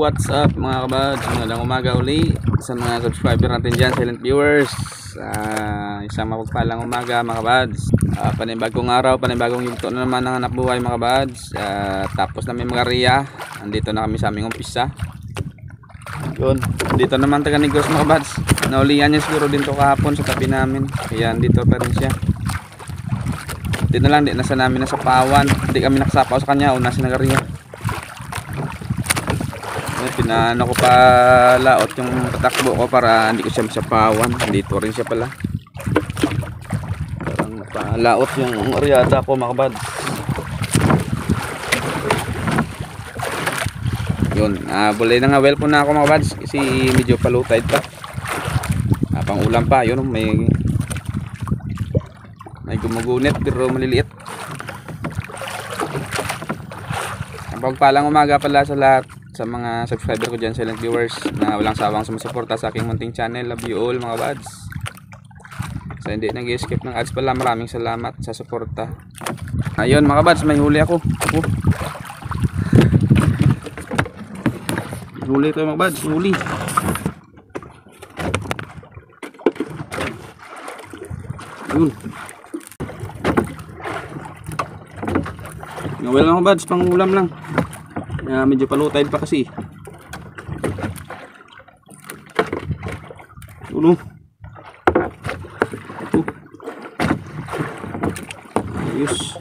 what's up mga kabads? Magandang umaga uli sa mga subscriber natin dyan, silent viewers. Isang mapagpalang umaga mga kabads. Panibagong araw, panibagong yugto na naman ang hanap buhay mga kabads. Tapos na may mga riya. Andito na kami sa aming umpisa. Yun, dito naman taga Negros mga kabads. Naulihan niya siguro din to kahapon sa tabi namin. Kaya dito pa rin siya. Di na lang, di nasa namin nasa pawan. Hindi kami nakasapaw sa kanya, una sinagariya. Pinano ko pa laot yung patakbo ko para hindi ko siya masapawan. Dito rin siya pala. Parang palaot yung aryada ko mga kabad. Yun, bulay na nga well po na ako mga kabads kasi medyo palutide pa. Pang ulam pa, yun may gumugunit pero maliliit. Ang pagpalang umaga pala sa lahat sa mga subscriber ko dyan, silent viewers na walang sawang sumusuporta sa aking munting channel. Love you all mga kabads. So hindi nag-skip ng ads pala, maraming salamat sa suporta. Ayun mga kabads, may huli ako. Huli ito mga kabads, huli. Ayun. Ngawel lang mga kabads, pang ulam lang. Medyo palutide pa kasi. Uno. Ayos.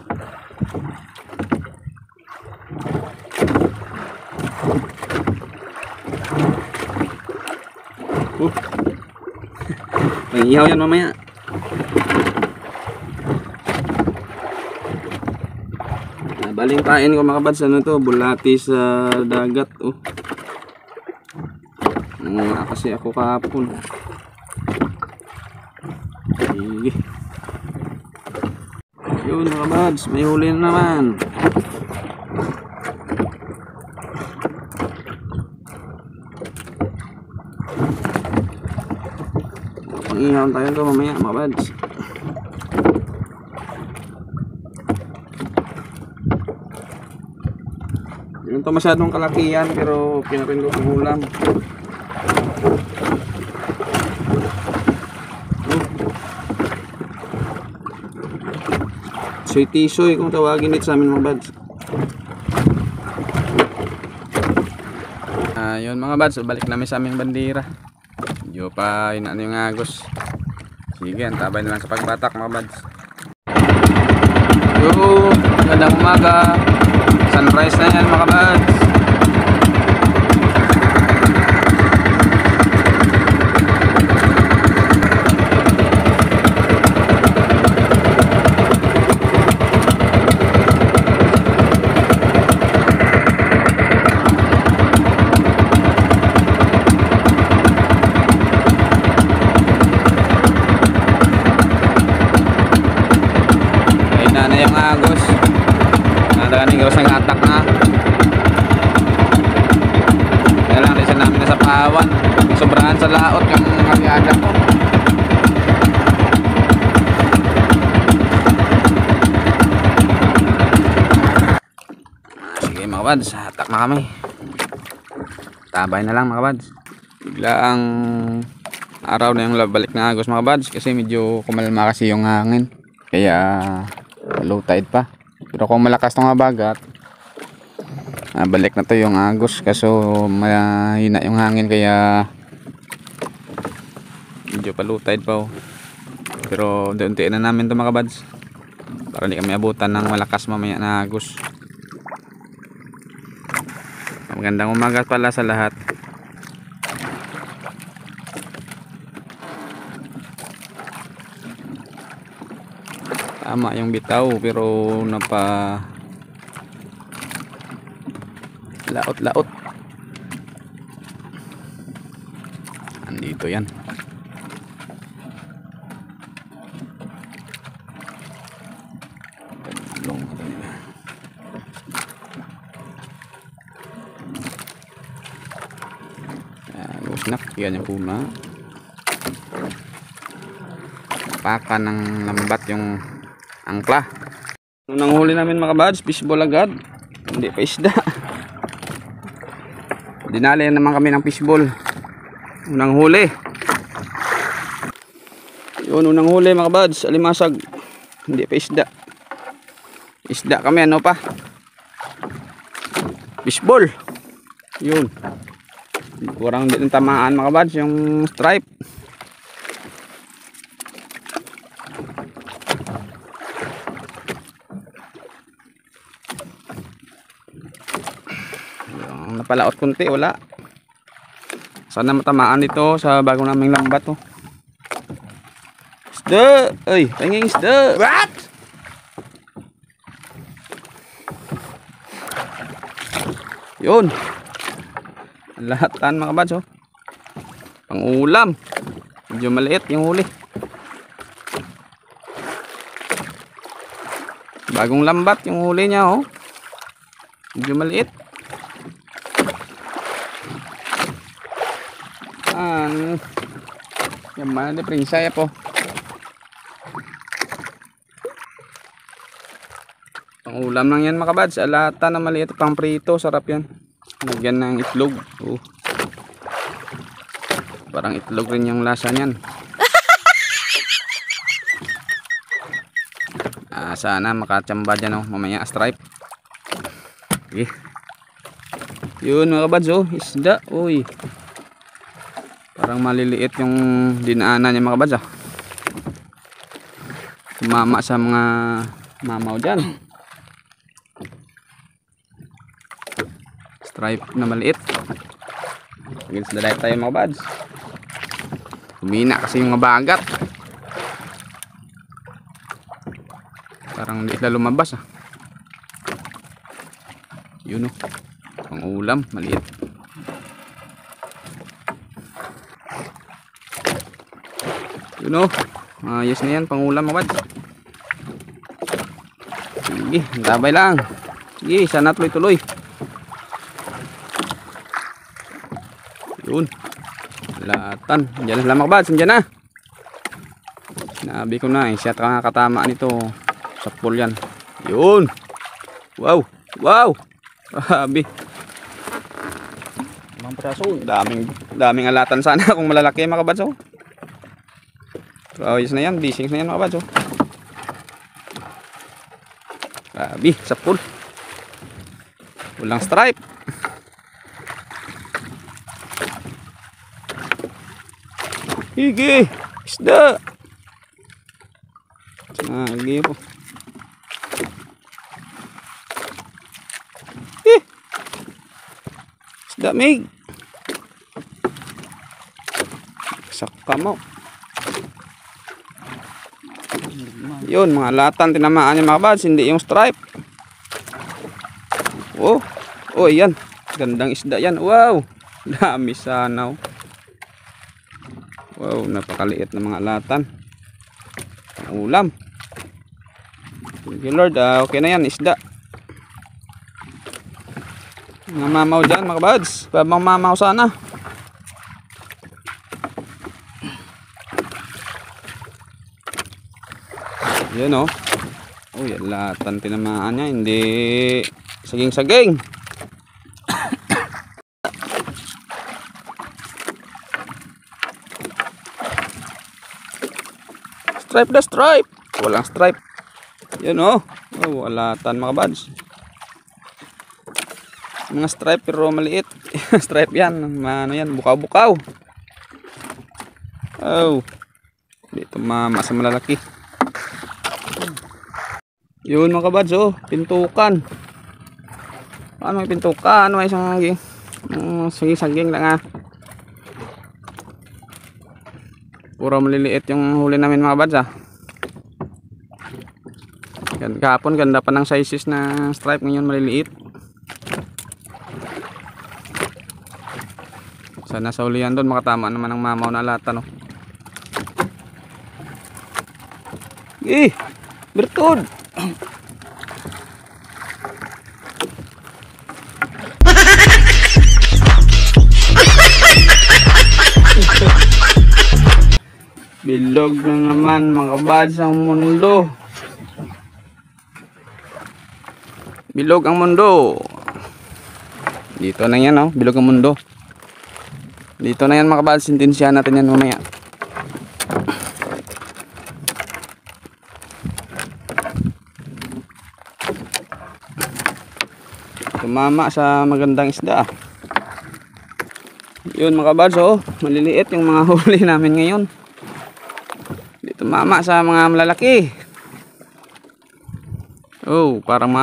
May ihaw yan mamaya. Baling kain ko mga kabads, ano to, bulati sa dagat. Kasi ako kahapon. Sige. Yun mga kabads, may huli na naman. Ihaw tayo to mamaya mga kabads. Hindi ito masyadong kalakihan pero pinarin ko ang ulam. Soy-tisoy kung tawagin dito sa amin mga bads. Yun mga bads, balik namin sa aming bandira. Medyo pa inaano yung agos. Sige, antabay na lang sa pagbatak mga bads. Yo, magandang umaga. Sunrise na yan mga kabads. Ayun na yung agos. Negros ang atak na. Kaya lang isa namin na sa pawan. Sobrahan sa laot yung karyada ko. Sige mga kabads, hatak na kami. Tabay na lang mga kabads. Bigla ang araw na yung balik na agos mga kabads kasi medyo kumalma kasi yung hangin. Kaya low tide pa. Pero kung malakas tong habagat, balik na to yung agos kaso mahina yung hangin kaya medyo palutide pa. Pero unti-unti na namin to mga kabads para hindi kami abutan ng malakas mamaya na agos. Magandang umaga pala sa lahat. Tama yung bitaw pero laot. Andito yan. Snack, yan yung puna. Paka ng lambat yung angkla. Nung huli namin mga kabads, fishball agad. Hindi pa isda. Dinali naman kami ng fishball. Unang huli. Yun, unang huli mga buds. Alimasag. Hindi pa isda. Isda kami, ano pa? Fishball. Yun. Kurang din tamaan mga buds yung stripe. Yung napalaot kunti, wala. Sana matamaan dito sa bago naming lambat, oh. Isda! Ay, tanging isda! What? Yun. Lahatan mga buds, oh. Pang ulam. Medyo maliit yung huli. Bagong lambat yung huli niya, oh. Medyo maliit. Yan man de prinsaya po. Pang ulam lang yan mga buds. Alata na maliit, pang prito, sarap yan. Lagyan ng itlog. Parang itlog rin yung lasa niyan. Sana makatsamba dyan, oh. Mamaya stripe. Okay. Yun mga buds, oh. Isda. Uy. Parang maliliit yung dinaanan niya mga buds, ah. Mama sa mga mamaw dyan. Stripe na maliit. Against the light tayo mga buds. Humina kasi yung mga bagat. Parang hindi sila lumabas, ah. Yun, oh. Pang ulam, maliit. Yun, oh. Ayos na yan, pang ulam mga buds. Sige, tabay lang. Sige, sana tuloy-tuloy. Yun. Latan. Diyan na lang mga buds, diyan na. Sinabi ko na, siya katama nito. Sakpol yan. Yun. Wow. Wow. Grabe. Daming alatan sana kung malalaki mga buds, oh. Ayos na yan, bising na yan mga buds, oh. Grabe, sakpol. Walang stripe. Hige, isda. Hige po. Isda, mig. Saka mo. Yun, mga latan tinamaan yung mga buds, hindi yung stripe. Oh, oh, yan. Gandang isda yan. Wow, dami sana, oh. Wow, napakaliit na mga latan. Ulam. Thank you Lord. Okay na yan, isda. Mga mamaw dyan mga buds. Babang mamaw sana. Yan, oh. Oh, yan latan tinamaan niya. Hindi saging-saging. Stripe na stripe. Walang stripe. Yan, oh. Oh, alatan mga buds. Mga stripe pero maliit. Stripe yan. Ano yan? Bukaw-bukaw. Oh. Dito mama sa malalaki. Yun mga buds, oh. Pintukan. Ano may pintukan? Ano may isang saging-saging lang, ah. Puro maliliit yung huli namin mga buds, ah. Kahapon ganda pa ng sizes na stripe, ngayon maliliit. Sana sa ulihan doon makatama naman ng mamaw na lata, no. Bertod. Bilog na naman mga buds ang mundo. Bilog ang mundo. Dito na yan, oh, bilog ang mundo. Dito na yan mga kabads, sintensyahan natin yan mamaya. Tumama sa magandang isda. Yun mga kabads, oh, maliliit yung mga huli namin ngayon. Di tumama sa mga malalaki. Oh, parang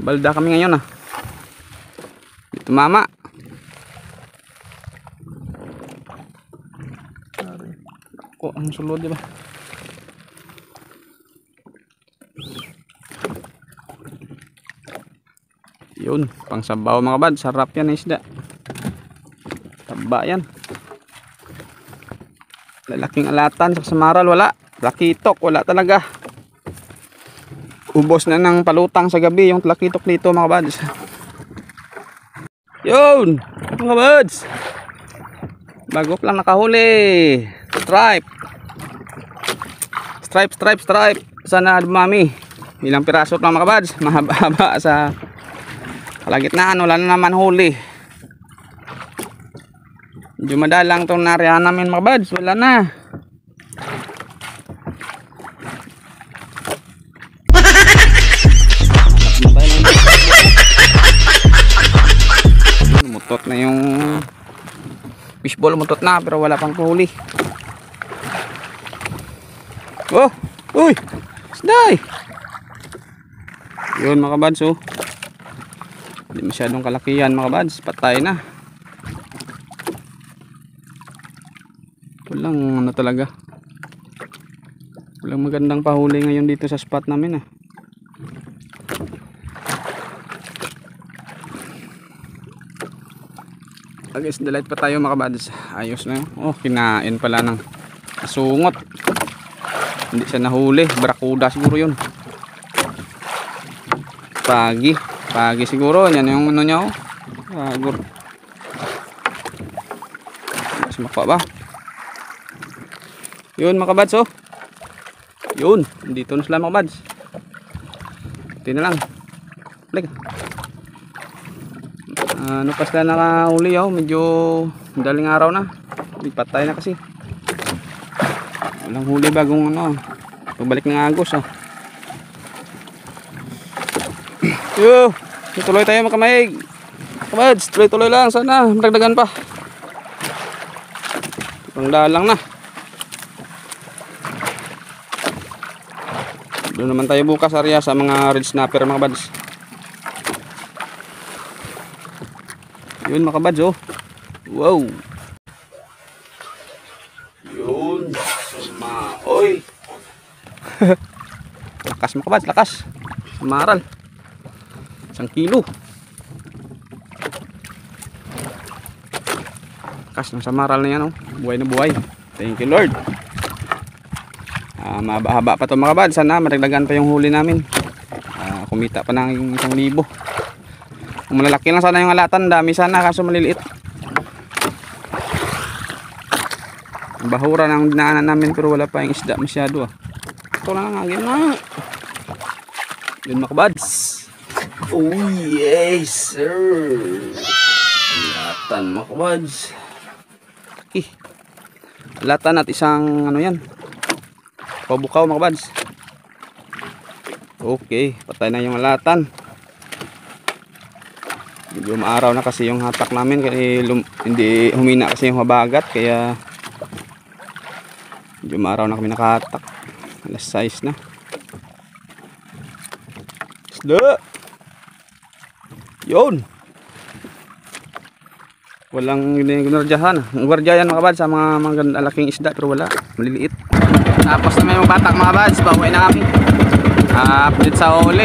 balda kami ngayon, ah. Di tumama. Kok ang sulod, di ba? Yun, pang sabaw mga bad, sarap yan isda. Taba yan. Lalaking alatan sa samaral, wala. Lakitok, wala talaga. Ubos na ng palutang sa gabi yung lakitok dito mga bads. Yun, mga bads. Bago lang nakahuli. Stripe. Stripe. Sana dumami. Ilang piraso lang mga bads. Mahaba-haba sa kalagitnaan, wala na naman huli. Medyo madalang itong narihan namin mga bads. Wala na. Mutot na yung fishball, mutot na pero wala pang huli. Oh, uy, isday. Yun mga bads, oh. Hindi masyadong kalakihan mga bads, patay na. Walang ano talaga, walang magandang pahuli ngayon dito sa spot namin, ah. Guys, delight pa tayo mga bads. Ayos na yun. Oh, kinain pala ng asungot. Hindi siya nahuli, barakuda siguro yun. Pagi siguro, yan yung ano niya, oh. Siguro sumakwa ba yun mga bads, oh. Yun, dito na sila mga bads. Ito na lang. Balik. Ano pa sila nakahuli, oh. Medyo daling araw na. Patay na kasi. Walang huli bagong ano. Pabalik ng agos, oh. Yo, tuloy tayo makamahig. Kabads, tuloy lang sana. Magdagdagan pa. Pangdalang na. Doon naman tayo bukas area sa mga red snapper mga bads. Yun mga kabads, oh. Wow. Yun. Oy. Lakas mga kabads, lakas. Samaral. 1 kilo. Lakas ng samaral na yan, oh. Buhay na buhay. Thank you Lord. Mahaba pa ito mga kabads. Sana madagdagan pa yung huli namin. Kumita pa ng 1,000. Kung malalaki lang sana yung alatan, dami sana, kaso maliliit. Bahura ng dinaanan namin pero wala pa yung isda masyado, ah. Ito na lang agin na. Yun mga kabads. Oh yes sir. Alatan mga kabads. Alatan at isang ano yan, pabukaw mga kabads. Okay, patay na yung alatan. Medyo maaraw na kasi yung hatak namin, kaya hindi humina kasi yung habagat, kaya medyo maaraw na kami nakahatak. Alas 6 na. Isda. Yun. Walang ginardyahan. Ang gwardya yan mga kabads sa mga laking isda pero wala, maliliit. Tapos na may mga batak mga kabads, pauwi na kami. Update sa huli.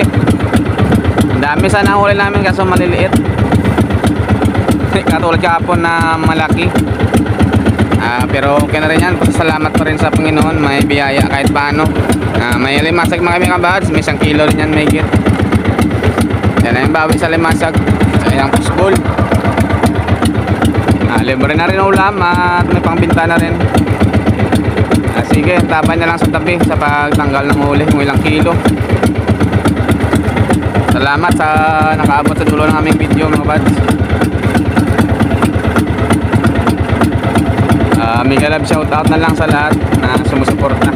Ang dami sana ang huli namin kaso maliliit. Katulad kahapon na malaki. Pero okay na rin yan. Salamat pa rin sa Panginoon, may biyaya kahit paano. May limasag mga kami kabads, may 1 kilo rin yan, may git. Yan na yung bawi sa limasag. Sayang pushball. Libre na rin ulam at may pangbinta na rin. Sige, tabay na lang sa tabi sa pagtanggal ng huli kung ilang kilo. Salamat sa nakaabot sa dulo ng aming video mga kabads. Mega love shoutout na lang sa lahat na sumusuporta.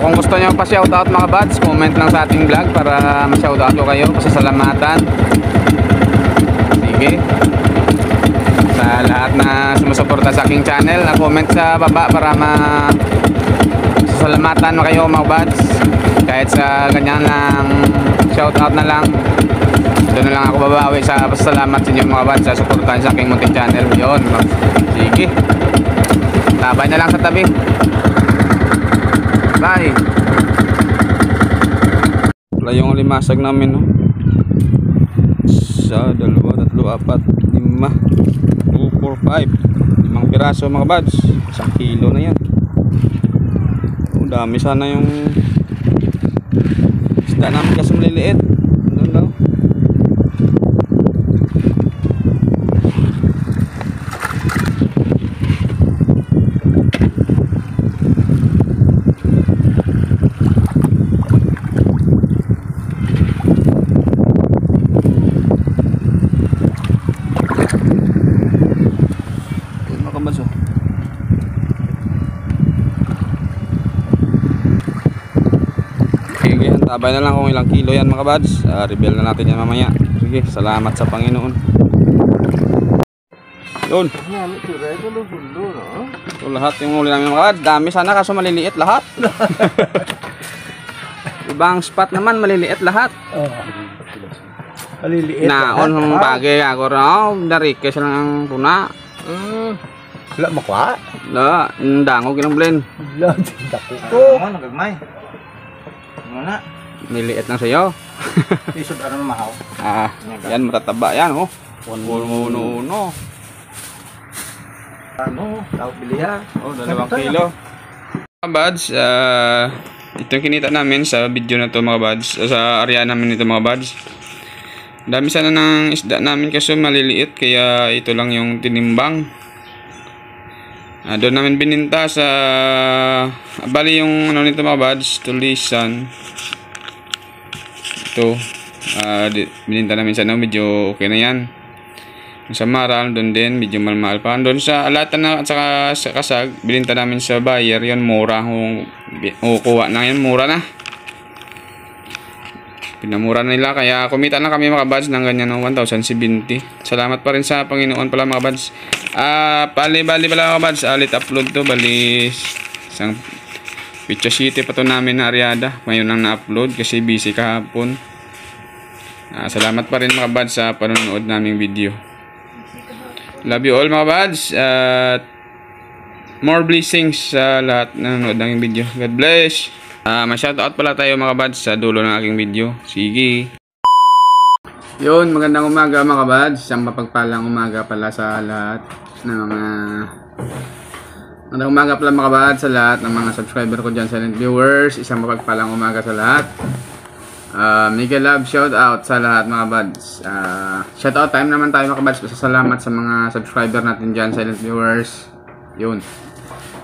Kung gusto nyo pa shoutout mga kabads, comment lang sa ating vlog para ma-shoutout ko kayo, pasasalamatan. Sige, sa lahat na sumusuporta sa aking channel, na comment sa baba para salamatan mo kayo mga buds. Kahit sa ganyan lang shoutout na lang, doon na lang ako babawi sa pasalamat sa inyo mga buds sa suportahan sa aking munting channel. Yun, sige, tabay na lang sa tabi. Bye. Wala yung limasag namin, no? Isa, dalawa, tatlo, apat, 5, 2, 4, 5, 5 piraso mga buds. 1 kilo na yan. Dami sana yung isda namin kasi maliliit. Doon lang. Makabaso. Tabay na lang kung ilang kilo yan mga buds. Reveal na natin yan mamaya. Sige, salamat sa Panginoon. Yun. Ito lahat yung huli namin mga buds. Dami sana kaso maliliit lahat. Ibang spot naman maliliit lahat. Maliliit naon ng bagay ako raw. Darikes lang ang tuna. Wala makwa? Wala, dangog ilang blend. Wala, dako ko. Ano, nagagmay. Ano na? Niliit lang sa'yo. Isod ano mahaw. Yan matataba yan, oh. Uno. Ano, tawag bili yan. Oh, 2 kilo. Mga buds, ito yung kinita namin sa video na to mga buds. Sa area namin ito mga buds. Dami sana ng isda namin kasi maliliit, kaya ito lang yung tinimbang. Doon namin bininta sa bali yung ano nito mga buds, tulisan. Ito bininta namin sa medyo okay na yan. Sa Maral doon din medyo mahal pa. Doon sa Alatan na at saka sa Kasag bininta namin sa buyer, yon mura. Kung kuha na yan mura na, pinamura nila, kaya kumita na kami mga buds ng ganyan ng 1,070. Salamat pa rin sa Panginoon pala mga buds. Bali pala mga buds, ulit upload to, bali isang Picha City pa to namin na aryada. Ngayon lang na-upload kasi busy kahapon. Salamat pa rin mga buds sa panonood naming video. Love you all mga buds. More blessings sa lahat na nanonood ng video. God bless. Ma-shoutout pala tayo mga buds sa dulo ng aking video. Sige. Yun, magandang umaga mga buds. Isang mapagpalang umaga pala sa lahat ng mga magandang umaga pala mga buds sa lahat ng mga subscriber ko dyan, silent viewers. Isang mapagpalang umaga sa lahat. Mega love shoutout sa lahat mga buds. Shoutout time naman tayo mga buds. Salamat sa mga subscriber natin dyan, silent viewers. Yun.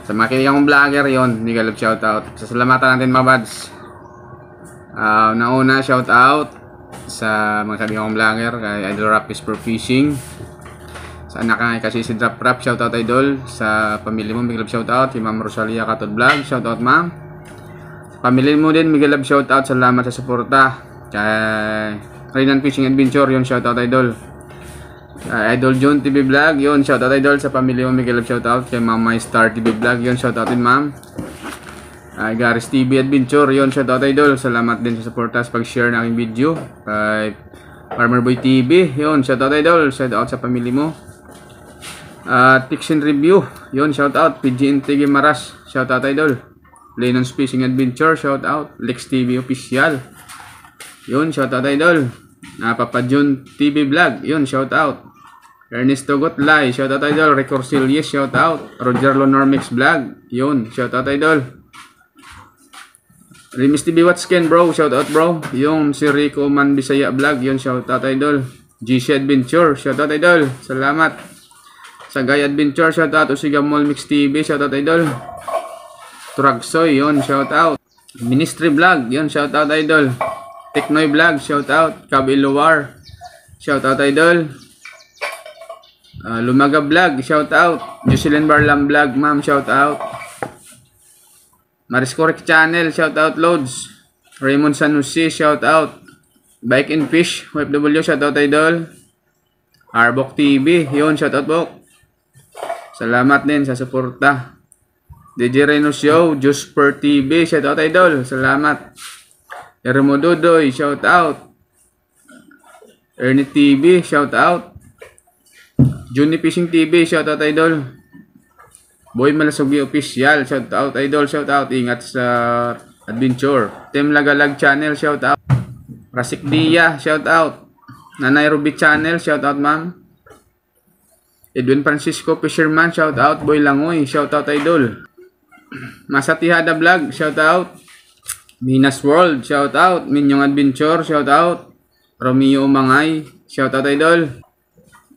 Sa mga kaibigan vlogger, yun, mega love shoutout. Sasalamatan natin mga buds. Nauna shoutout sa mga kaibigan vlogger, kay Idol Rap is for Fishing. Sa anak nga kasi si Drop Rap, shoutout Idol. Sa pamilya mo, mega love shoutout. Si Ma'am Rosalia Katod Vlog, shoutout ma'am. Sa pamilya mo din, mega love shoutout. Salamat sa suporta. Kay Renan Fishing Adventure, yun, shoutout Idol. Idol John TV Vlog, yun, shoutout Idol. Sa pamilya mo, mega love shoutout. Kay Mama Star TV Vlog, yun, shoutout din ma'am. Garis TV Adventure, yun, shoutout Idol. Salamat din sa suporta sa pag-share ng aking video. Kay Farmer Boy TV, yun, shoutout Idol. Shoutout sa pamilya mo. Tixin Review, yun, shoutout. PGNT Gimaras, shoutout Idol. Lenon's Fishing Adventure, shoutout. Lex TV Official, yun, shoutout Idol. Papa Jun TV Vlog, yun, shoutout. Ernesto Gotlay, shoutout Idol. Record Silyes, shoutout. Roger Lonormix Vlog, yun, shoutout Idol. Rimis TV Watsken bro, shoutout bro. Yung si Rico Man Bisaya Vlog, yun, shoutout Idol. GC Adventure, shoutout Idol. Salamat. Sagay Adventure, shoutout. Usiga Mall Mix TV, shoutout Idol. Turagsoy, yun, shoutout. Ministry Vlog, yun, shoutout Idol. Teknoy Vlog, shout out. Kabiluwar, shout out idol. Lumaga Vlog, shout out. Jocelyn Barlam Vlog, ma'am, shout out. Maris Correct Channel, shout out Loads. Raymond Sanusi, shout out. Bike and Fish, WFW, shout out idol. Arbok TV, yun, shout out Bok. Salamat din sa suporta. DJ Reno Show, Juice Per TV, shout out idol. Salamat. Ermo Dudoy, shout out. Ernie TV, shout out. Juni Fishing TV, shout out idol. Boy Malasugi Official, shout out idol, shout out. Ingat sa adventure. Team Lagalag Channel, shout out. Rasik Dia, shout out. Nanay Ruby Channel, shout out ma'am. Edwin Francisco Fisherman, shout out. Boy Langoy, shout out idol. Masatihada Vlog, shout out. Minas World, shout out. Minyong Adventure, shout out. Romeo Umangay, shout out idol.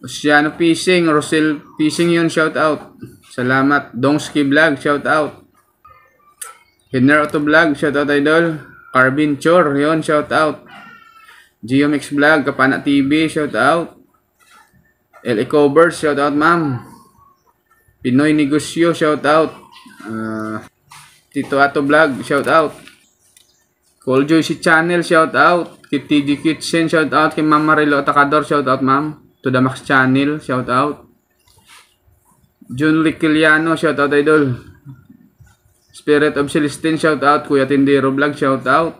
Oceano Fishing, Rosel Fishing yun, shout out. Salamat. Dongski Vlog, shout out. Hidner Auto Vlog, shout out idol. Carbin Chor, yun, shout out. Geomix Vlog, Kapana TV, shout out. LA Covers, shout out ma'am. Pinoy Negosyo, shout out. Tito Ato Vlog, shout out. Call Joyce Channel, shout out. Kay TG Kitchen, shout out. Kay Mama Relo Atacador, shout out ma'am. To the Max Channel, shout out. Jun Riciliano, shout out idol. Spirit of Celestine, shout out. Kuya Tindero Vlog, shout out.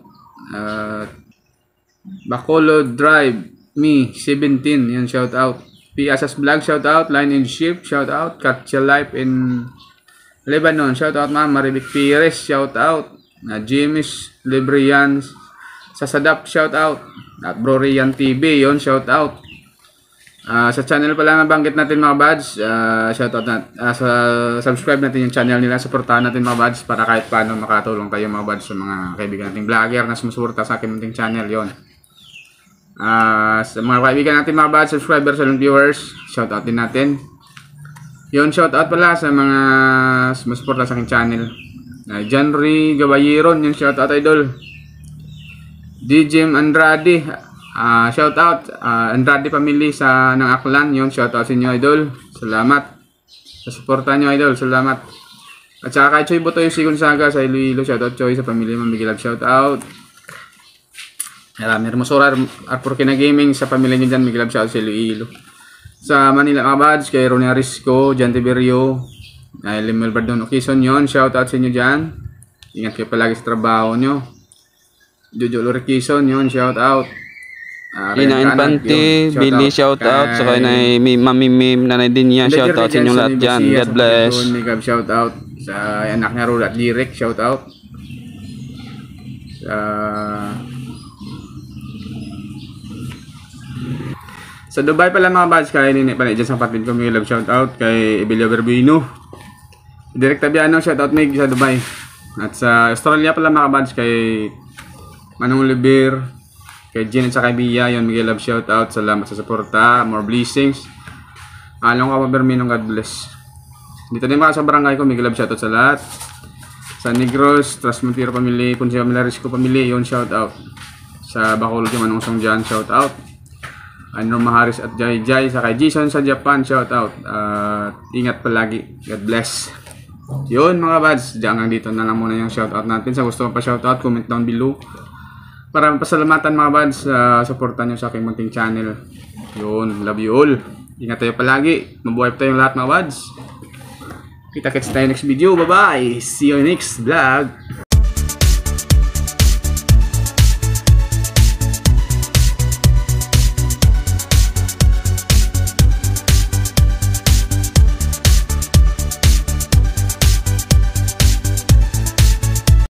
Bacolo Drive Me 17, yan, shout out. Piasas Vlog, shout out. Line and Ship, shout out. Katya Life in Lebanon, shout out ma'am. Maribik Pires, shout out. Jimis Librian Sasadap, shout out. At Bro Rian TV, yon, shout out. Sa channel pala nabanggit natin mga buds, shout out subscribe natin yung channel nila, supportahan natin mga buds para kahit paano makatulong tayo mga buds sa mga kaibigan nating vlogger na sumusuporta sa aking munting channel, yon. Sa mga kaibigan natin mga buds, subscribers, and viewers, shout out din natin. Yon, shout out pala sa mga sumusuporta sa aking channel. Janry Gabayeron, yung shout out idol. DJ Andrade, shout out. Andrade family sa ng Aklan, yun, shout out sa inyo idol. Salamat sa suporta nyo idol, salamat. At saka kay Choy Botoy Sigon Saga sa Iloilo, shout out Choy, sa pamilya Mamigilab, shout out. Hermosura Arporkina Gaming, sa pamilya nyo dyan, Migilab, shout out sa Iloilo. Sa Manila mga buds, kay Ronnie Arisco, Jan Tiberio, Limel Bardon Okison, yun, shout out sa inyo dyan. Ingat kayo palagi sa trabaho nyo. Jojo Lorikison, yun, shout out. Ina Infante, Billy, shout out. Saka na Mami Mim, Nanay Dinya, shout out sa inyong lahat dyan. God bless. Shout out sa anak niya Rulat Lyric, shout out. Sa Dubai pala mga buds, kaya nini pala dyan sa kapatid ko, may love shout out kay Ebilio Verbino. Direk Tabiano, shout out Mig sa Dubai. At sa Australia pala mga buds, kay Manong Libir, kay Jen at sa kay Bia, yun, may love shout out. Salamat sa suporta, more blessings. Along ka pa Bermino, God bless. Dito din mga sa barangay ko, may love shout out sa lahat. Sa Negros, Trasmontiro Family, Punsiya Milarisco Family, yun, shout out. Sa Bacolod yung Manong Song Jan, shout out. Norma Harris at Jai Jai, sa kay Jason sa Japan, shout out. Ingat palagi, God bless. Yun mga buds, hanggang dito na lang muna yung shout out natin. Sa gusto mo pa shout out, comment down below para pasalamatan mga buds sa suporta nyo sa aking munting channel. Yun, love you all. Ingat tayo palagi, mabuhay pa tayong lahat mga buds. Kita-kits tayo next video, bye bye, see you next vlog.